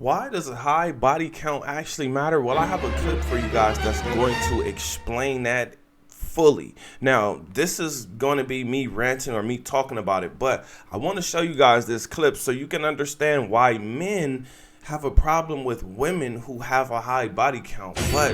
Why does a high body count actually matter? Well, I have a clip for you guys that's going to explain that fully. Now, this is going to be me ranting or me talking about it, but I want to show you guys this clip so you can understand why men have a problem with women who have a high body count. But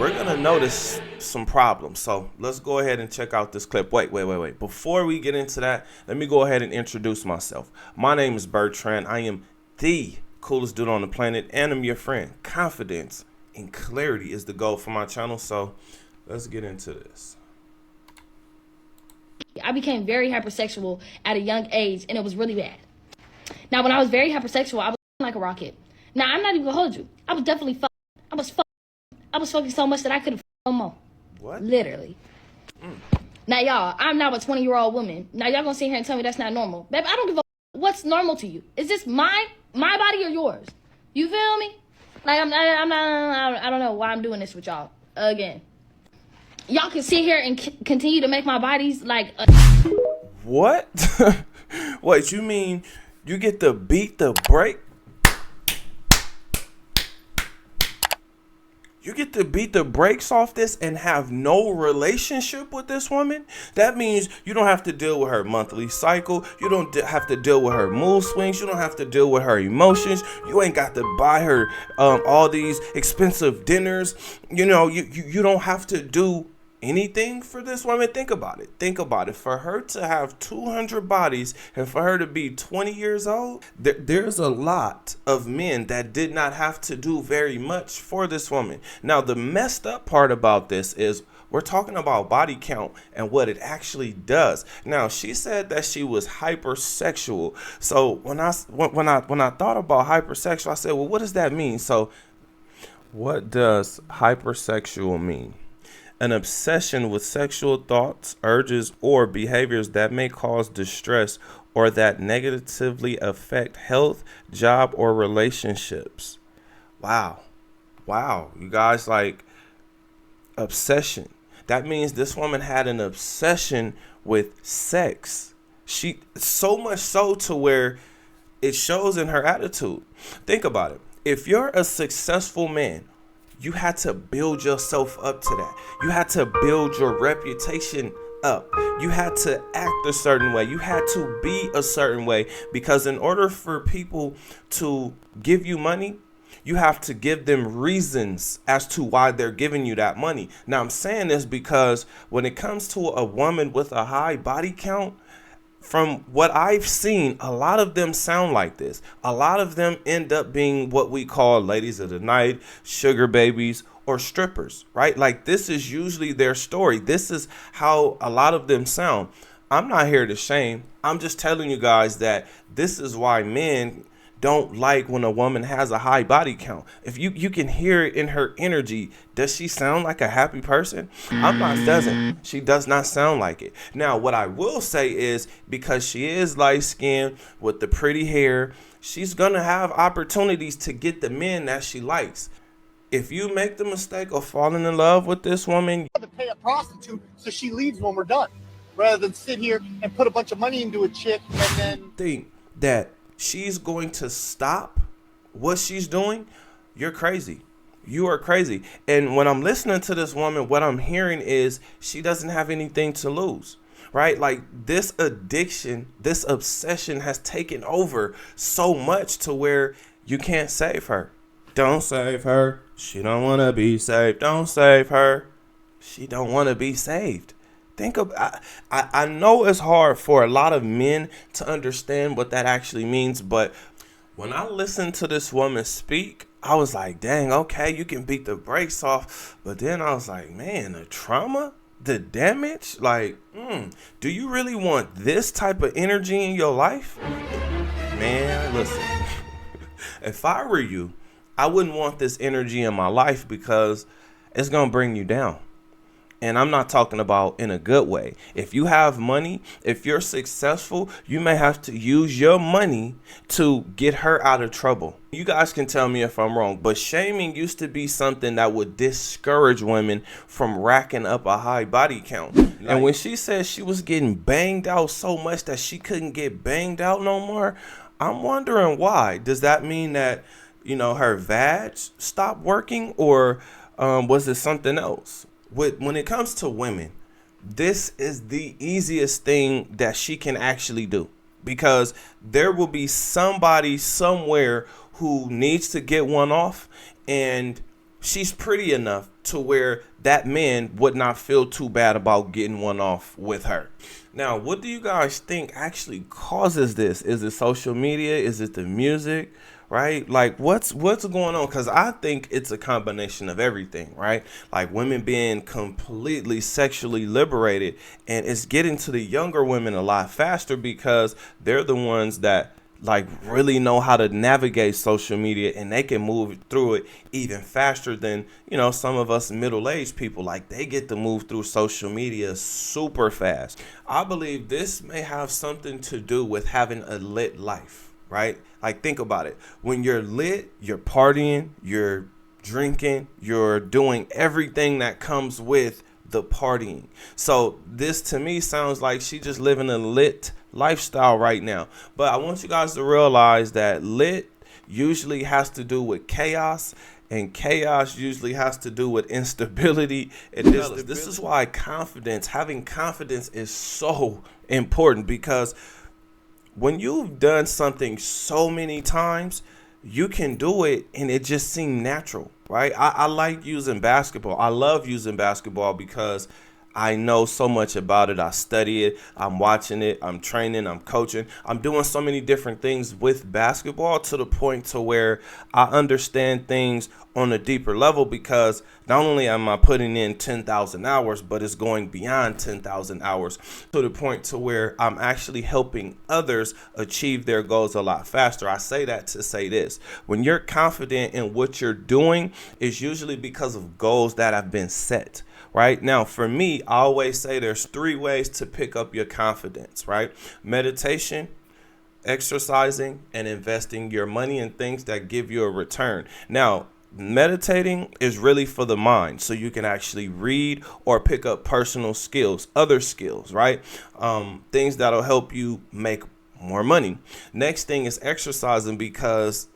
we're going to notice some problems. So let's go ahead and check out this clip. Wait. Before we get into that, let me go ahead and introduce myself. My name is Bertrand. I am the coolest dude on the planet, and I'm your friend. Confidence and clarity is the goal for my channel. So let's get into this. I became very hypersexual at a young age, and it was really bad. Now, when I was very hypersexual, I was like a rocket. Now, I'm not even gonna hold you. I was definitely fucking. I was fucking so much that I couldn't no more. What? Literally. Now, y'all, I'm now a 20-year-old woman. Now, y'all gonna sit here and tell me that's not normal. Baby, I don't give a what's normal to you. Is this my body or yours? You feel me? Like, I don't know why I'm doing this with y'all again. Y'all can sit here and continue to make my bodies like What? Wait, you mean you get to beat the brake? You get to beat the brakes off this and have no relationship with this woman? That means you don't have to deal with her monthly cycle. You don't have to deal with her mood swings. You don't have to deal with her emotions. You ain't got to buy her all these expensive dinners. You know, you don't have to do anything for this woman. Think about it. For her to have 200 bodies and for her to be 20 years old, there's a lot of men that did not have to do very much for this woman. Now, the messed up part about this is we're talking about body count and what it actually does. Now, she said that she was hypersexual. So when I thought about hypersexual, I said, well, what does that mean? So what does hypersexual mean? An obsession with sexual thoughts, urges, or behaviors that may cause distress or that negatively affect health, job, or relationships. Wow. You guys, like, obsession. That means this woman had an obsession with sex. She so much so to where it shows in her attitude. Think about it. If you're a successful man, you had to build yourself up to that. You had to build your reputation up. You had to act a certain way. You had to be a certain way, because in order for people to give you money, you have to give them reasons as to why they're giving you that money. Now, I'm saying this because when it comes to a woman with a high body count, from what I've seen, a lot of them sound like this. A lot of them end up being what we call ladies of the night, sugar babies, or strippers, right? Like, this is usually their story. This is how a lot of them sound. I'm not here to shame. I'm just telling you guys that this is why men don't like when a woman has a high body count. If you can hear it in her energy. Does she sound like a happy person? She does not sound like it. Now, what I will say is, because she is light skinned with the pretty hair, she's gonna have opportunities to get the men that she likes. If you make the mistake of falling in love with this woman, to pay a prostitute so she leaves when we're done, rather than sit here and put a bunch of money into a chick and then think that she's going to stop what she's doing, you're crazy. You are crazy. And when I'm listening to this woman, what I'm hearing is she doesn't have anything to lose, right? Like, this addiction, this obsession has taken over so much to where you can't save her. Don't save her. She don't want to be saved. Don't save her. She don't want to be saved. Think of, I know it's hard for a lot of men to understand what that actually means, but when I listened to this woman speak, I was like, dang, okay, you can beat the brakes off. But then I was like, man, the trauma, the damage, like, do you really want this type of energy in your life? Man, listen, if I were you, I wouldn't want this energy in my life, because it's going to bring you down. And I'm not talking about in a good way. If you have money, if you're successful, you may have to use your money to get her out of trouble. You guys can tell me if I'm wrong, but shaming used to be something that would discourage women from racking up a high body count. And when she said she was getting banged out so much that she couldn't get banged out no more, I'm wondering why. Does that mean that you know, her vag stopped working, or was it something else? When it comes to women, this is the easiest thing that she can actually do, because there will be somebody somewhere who needs to get one off, and she's pretty enough to where that man would not feel too bad about getting one off with her. Now, what do you guys think actually causes this? Is it social media? Is it the music? Right? Like, what's going on? Because I think it's a combination of everything, right? Like, women being completely sexually liberated, and it's getting to the younger women a lot faster because they're the ones that like really know how to navigate social media, and they can move through it even faster than, you know, some of us middle-aged people. Like, they get to move through social media super fast. I believe this may have something to do with having a lit life, right? Like, think about it. When you're lit, you're partying, you're drinking, you're doing everything that comes with the partying. So this to me sounds like she just living a lit lifestyle right now. But I want you guys to realize that lit usually has to do with chaos, and chaos usually has to do with instability. And this is why having confidence is so important, because when you've done something so many times, you can do it and it just seems natural, right? I like using basketball. I love using basketball because I know so much about it. I study it. I'm watching it. I'm training. I'm coaching. I'm doing so many different things with basketball to the point to where I understand things on a deeper level, because not only am I putting in 10,000 hours, but it's going beyond 10,000 hours to the point to where I'm actually helping others achieve their goals a lot faster. I say that to say this: when you're confident in what you're doing, it's usually because of goals that have been set. Right now, for me, I always say there's 3 ways to pick up your confidence, right? Meditation, exercising, and investing your money in things that give you a return. Now, meditating is really for the mind, so you can actually read or pick up personal skills, other skills, right? Things that'll help you make more money. Next thing is exercising, because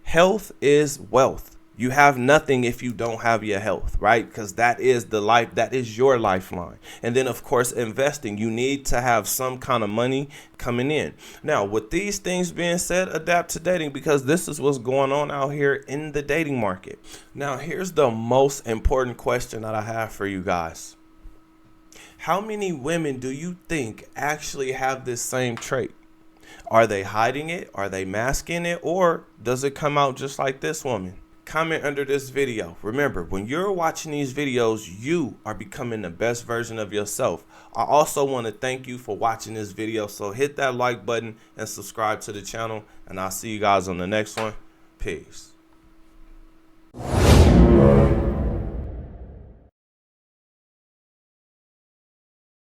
health is wealth. You have nothing if you don't have your health, right? Because that is the life, that is your lifeline. And then, of course, investing. You need to have some kind of money coming in. Now, with these things being said, adapt to dating, because this is what's going on out here in the dating market. Now, here's the most important question that I have for you guys. How many women do you think actually have this same trait? Are they hiding it? Are they masking it? Or does it come out just like this woman? Comment under this video. Remember, when you're watching these videos, you are becoming the best version of yourself. I also want to thank you for watching this video. So hit that like button and subscribe to the channel, and I'll see you guys on the next one. Peace.